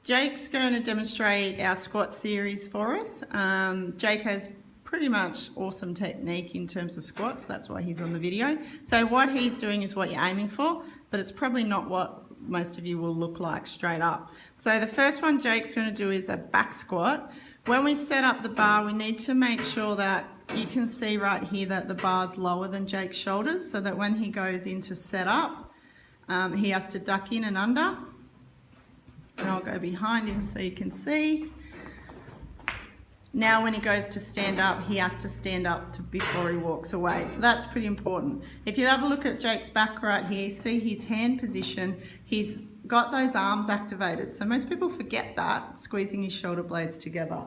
Jake's going to demonstrate our squat series for us. Jake has pretty much awesome technique in terms of squats, that's why he's on the video. So what he's doing is what you're aiming for, but it's probably not what most of you will look like straight up. So the first one Jake's going to do is a back squat. When we set up the bar, we need to make sure that you can see right here that the bar's lower than Jake's shoulders, so that when he goes into set up, he has to duck in and under. And I'll go behind him so you can see. Now when he goes to stand up, he has to stand up before he walks away. So that's pretty important. If you have a look at Jake's back right here, see his hand position, he's got those arms activated. So most people forget that, squeezing his shoulder blades together.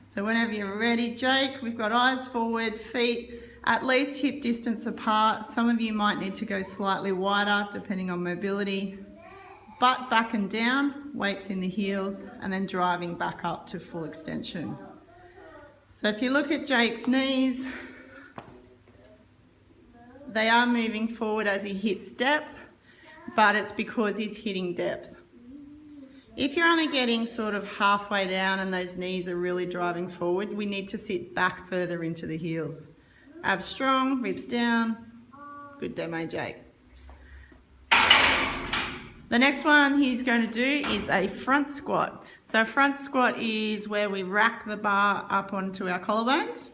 So whenever you're ready, Jake, we've got eyes forward, feet at least hip distance apart. Some of you might need to go slightly wider depending on mobility. Butt back and down, weights in the heels, and then driving back up to full extension. So if you look at Jake's knees, they are moving forward as he hits depth, but it's because he's hitting depth. If you're only getting sort of halfway down and those knees are really driving forward, we need to sit back further into the heels. Abs strong, ribs down. Good demo, Jake. The next one he's going to do is a front squat. So a front squat is where we rack the bar up onto our collarbones.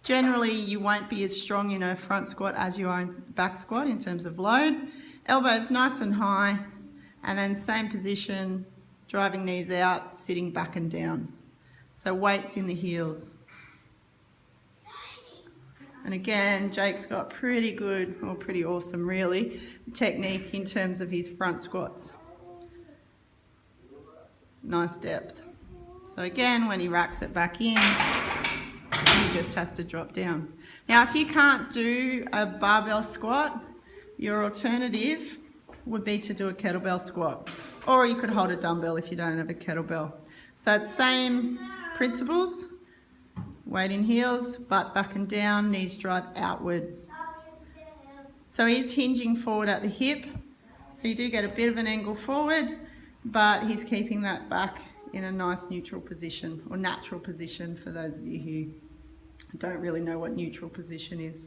Generally, you won't be as strong in a front squat as you are in back squat in terms of load. Elbows nice and high, and then same position, driving knees out, sitting back and down. So weights in the heels. And again, Jake's got pretty good, or pretty awesome really, technique in terms of his front squats. Nice depth. So again, when he racks it back in, he just has to drop down. Now, if you can't do a barbell squat, your alternative would be to do a kettlebell squat. Or you could hold a dumbbell if you don't have a kettlebell. So it's same principles. Weight in heels, butt back and down, knees drive outward. So he's hinging forward at the hip. So you do get a bit of an angle forward, but he's keeping that back in a nice neutral position, or natural position for those of you who don't really know what neutral position is.